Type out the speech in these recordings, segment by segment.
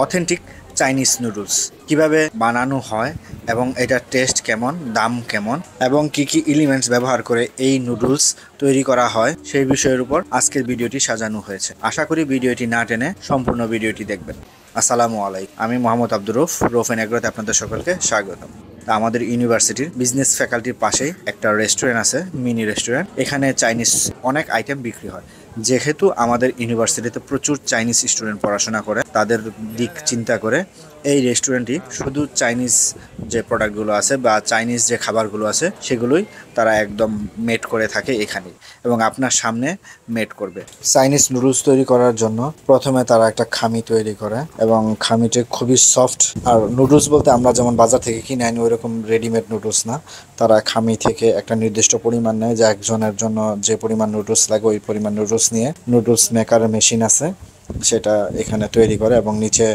Authentic Chinese noodles কিভাবে বানানো হয় এবং এটার টেস্ট কেমন, দাম কেমন এবং কি কি এলিমেন্টস ব্যবহার করে এই নুডলস তৈরি করা হয় সেই বিষয়ের উপর আজকের ভিডিওটি সাজানো হয়েছে। আশা করি ভিডিওটি না টেনে সম্পূর্ণ ভিডিওটি দেখবেন। আসসালামু আলাইকুম, আমি মোহাম্মদ আব্দুর রৌফ এন্ড এগ্রোতে আপনাদের সকলকে স্বাগতম। আমাদের ইউনিভার্সিটির বিজনেস ফ্যাকাল্টির পাশেই একটা রেস্টুরেন্ট আছে, মিনি রেস্টুরেন্ট। এখানে চাইনিজ অনেক আইটেম বিক্রি হয়। যেহেতু আমাদের ইউনিভার্সিটিতে প্রচুর চাইনিজ স্টুডেন্ট পড়াশোনা করে, তাদের দিক চিন্তা করে এই রেস্টুরেন্টটি শুধু চাইনিজ যে প্রোডাক্টগুলো আছে বা চাইনিজ যে খাবারগুলো আছে সেগুলোই তারা একদম মেড করে থাকে এখানে, এবং আপনার সামনে মেড করবে। চাইনিজ নুডলস তৈরি করার জন্য প্রথমে তারা একটা খামি তৈরি করে এবং খামিটি খুবই সফট। আর নুডলস বলতে আমরা যেমন বাজার থেকে কিনে আনি ওইরকম রেডিমেড নুডলস না, তারা খামি থেকে একটা নির্দিষ্ট পরিমাণ নেয়, যে একজনের জন্য যে পরিমাণ নুডলস লাগে ওই পরিমাণ নুডলস নিয়ে নুডলস মেকারের মেশিন আছে সেটা এখানে তৈরি করে, এবং নিচে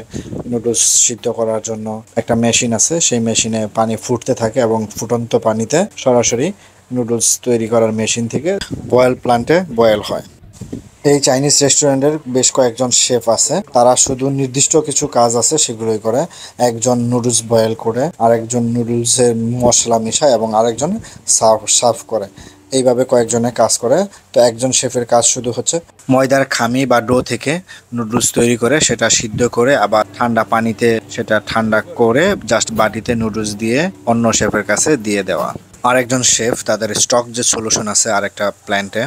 নুডলস সিদ্ধ করার জন্য একটা মেশিন আছে, সেই মেশিনে পানি ফুটতে থাকে এবং ফুটন্ত পানিতে সরাসরি নুডলস তৈরি করার মেশিন থেকে বয়েল প্ল্যান্টে বয়েল হয়। এই চাইনিজ রেস্টুরেন্টের বেশ কয়েকজন শেফ আছে, তারা শুধু নির্দিষ্ট কিছু কাজ আছে সেগুলোই করে। একজন নুডলস বয়েল করে, আরেকজন নুডলসের মশলা মিশায় এবং আরেকজন সার্ভ করে। এইভাবে কয়েকজনে কাজ করে। তো একজন শেফের কাজ শুধু হচ্ছে ময়দার খামি বা ডো থেকে নুডলস তৈরি করে সেটা সিদ্ধ করে আবার ঠান্ডা পানিতে সেটা ঠান্ডা করে জাস্ট বাটিতে নুডলস দিয়ে অন্য শেফের কাছে দিয়ে দেওয়া। আরেকজন শেফ তাদের স্টক যে সলিউশন আছে আরেকটা প্ল্যান্টে,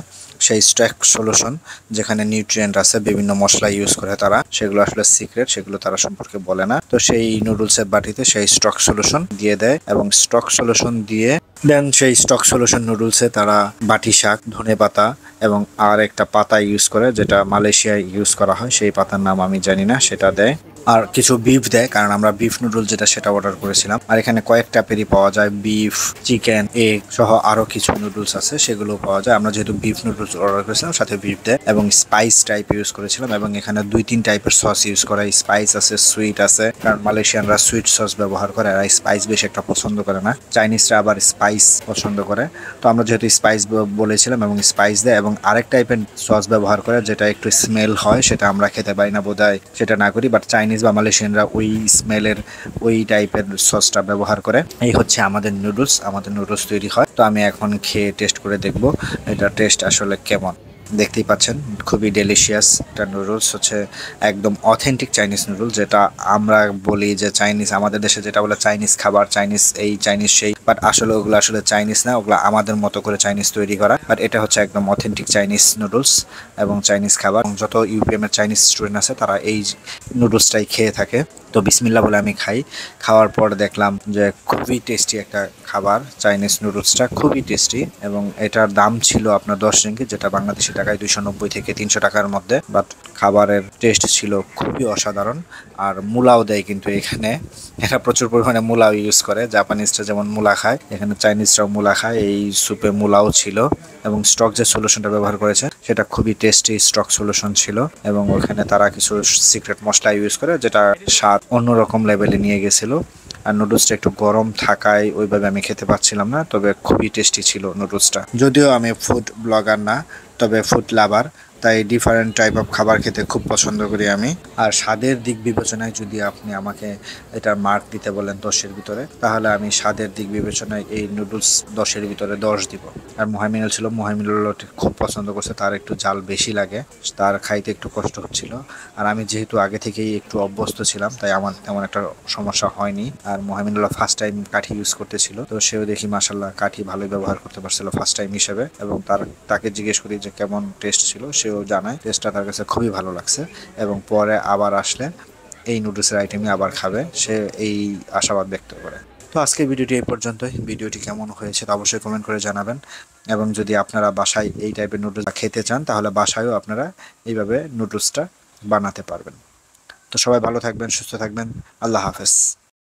সেই স্টক সলিউশন যেখানে নিউট্রিয়েন্ট আছে, বিভিন্ন মশলা ইউজ করে তারা, সেগুলো আসলে সিক্রেট, সেগুলো তারা সম্পর্কে বলে না। তো সেই নুডলসের বাটিতে সেই স্টক সলিউশন দিয়ে দেয় এবং স্টক সলিউশন দিয়ে দেন সেই স্টক সলিউশন নুডলসে তারা বাটি শাক, ধনেপাতা এবং আর একটা পাতা ইউজ করে যেটা মালয়েশিয়ায় ইউজ করা হয়, সেই পাতার নাম আমি জানি না, সেটা দেয়। আর কিছু বিফ দেয়, কারণ আমরা বিফ নুডলস যেটা সেটা অর্ডার করেছিলাম। আর এখানে কয়েক টাইপেরই পাওয়া যায়, বিফ, চিকেন, এগ সহ আরো কিছু নুডলস আছে সেগুলো পাওয়া যায়। আমরা যেহেতু বিফ নুডলস অর্ডার করেছিলাম সাথে বিফ দেয়, এবং স্পাইস টাইপ ইউজ করেছিলাম, এবং এখানে 2-3 টাইপের সস ইউজ করা, স্পাইস আছে, সুইট আছে, কারণ মালয়েশিয়ানরা সুইট সস ব্যবহার করে আর স্পাইস বেশি একটা পছন্দ করে না। চাইনিজরা আবার স্পাইস পছন্দ করে। তো আমরা যেহেতু স্পাইস বলেছিলাম এবং স্পাইস দেয়, এবং আরেক টাইপের সস ব্যবহার করে যেটা একটু স্মেল হয়, সেটা আমরা খেতে পারি না বোধহয়, সেটা না করি। বাট চাইনিজ বা মালয়েশিয়ানরা ওই স্মেলের ওই টাইপের সসটা ব্যবহার করে। এই হচ্ছে আমাদের নুডলস তৈরি হয়। তো আমি এখন খেয়ে টেস্ট করে দেখব এটা টেস্ট আসলে কেমন। দেখতেই পাচ্ছেন খুবই ডেলিশিয়াস একটা নুডলস, হচ্ছে একদম অথেন্টিক চাইনিজ নুডলস। যেটা আমরা বলি যে চাইনিজ, আমাদের দেশে যেটা বলে চাইনিজ খাবার, চাইনিজ এই চাইনিজ সেই, বাট আসলে ওগুলো আসলে চাইনিজ না, ওগুলো আমাদের মতো করে চাইনিজ তৈরি করা। বাট এটা হচ্ছে একদম অথেন্টিক চাইনিজ নুডলস এবং চাইনিজ খাবার। যত ইউপিএম এর চাইনিজ স্টুডেন্ট আছে তারা এই নুডলসটাই খেয়ে থাকে। তো বিসমিল্লাহ বলে আমি খাই। খাওয়ার পর দেখলাম যে খুবই টেস্টি একটা খাবার, চাইনিজ নুডলসটা খুবই টেস্টি, এবং এটার দাম ছিল আপনার 10 রিঙ্গিত, যেটা বাংলাদেশি টাকায় 290 থেকে 300 টাকার মধ্যে। বাট খাবারের টেস্ট ছিল খুবই অসাধারণ। আর মূলাও দেয়, কিন্তু এখানে এরা প্রচুর পরিমাণে মূলাও ইউজ করে। জাপানিজরা যেমন মূলা খায়, এখানে চাইনিজরাও মূলা খায়। এই স্যুপে মূলাও ছিল, এবং স্টক যে সলিউশনটা ব্যবহার করেছে সেটা খুবই টেস্টি স্টক সলিউশন ছিল, এবং ওখানে তারা কিছু সিক্রেট মশলা ইউজ করে যেটা স্বাদ অন্যরকম লেভেলে নিয়ে গেছিল। আর নুডলসটা একটু গরম থাকায় ওইভাবে আমি খেতে পাচ্ছিলাম না, তবে খুবই টেস্টি ছিল নুডলসটা। যদিও আমি ফুড ব্লগার না, তবে ফুড লাভার, তাই ডিফারেন্ট টাইপ অফ খাবার খেতে খুব পছন্দ করি আমি। আর স্বাদের দিক বিবেচনায় যদি আপনি আমাকে এটার মার্ক দিতে বলেন 10-এর ভিতরে, তাহলে আমি স্বাদের দিক বিবেচনায় এই নুডলস 10-এর ভিতরে 10 দিব। আর মোহাইমিনুল ছিল, মোহাইমিনুল খুব পছন্দ করছে, তার একটু ঝাল বেশি লাগে, তার খাইতে একটু কষ্ট হচ্ছিল। আর আমি যেহেতু আগে থেকেই একটু অভ্যস্ত ছিলাম, তাই আমার তেমন একটা সমস্যা হয়নি। আর মোহাইমিনুল ফার্স্ট টাইম কাঠি ইউজ করতেছিল, তো সেও দেখি মাশাল্লাহ কাঠি ভালোই ব্যবহার করতে পারছিল ফার্স্ট টাইম হিসেবে। এবং তাকে জিজ্ঞেস করি যে কেমন টেস্ট ছিল, সেও জানায় টেস্টটা তার কাছে খুবই ভালো লাগছে, এবং পরে আবার আসলে এই নুডলসের আইটেমই আবার খাবে, সে এই আশাবাদ ব্যক্ত করে। তো আজকের ভিডিওটি এই পর্যন্তই। ভিডিওটি কেমন হয়েছে তা অবশ্যই কমেন্ট করে জানাবেন, এবং যদি আপনারা বাসায় এই টাইপের নুডলস খেতে চান তাহলে বাসায়ও আপনারা এইভাবে নুডলসটা বানাতে পারবেন। তো সবাই ভালো থাকবেন, সুস্থ থাকবেন, আল্লাহ হাফেজ।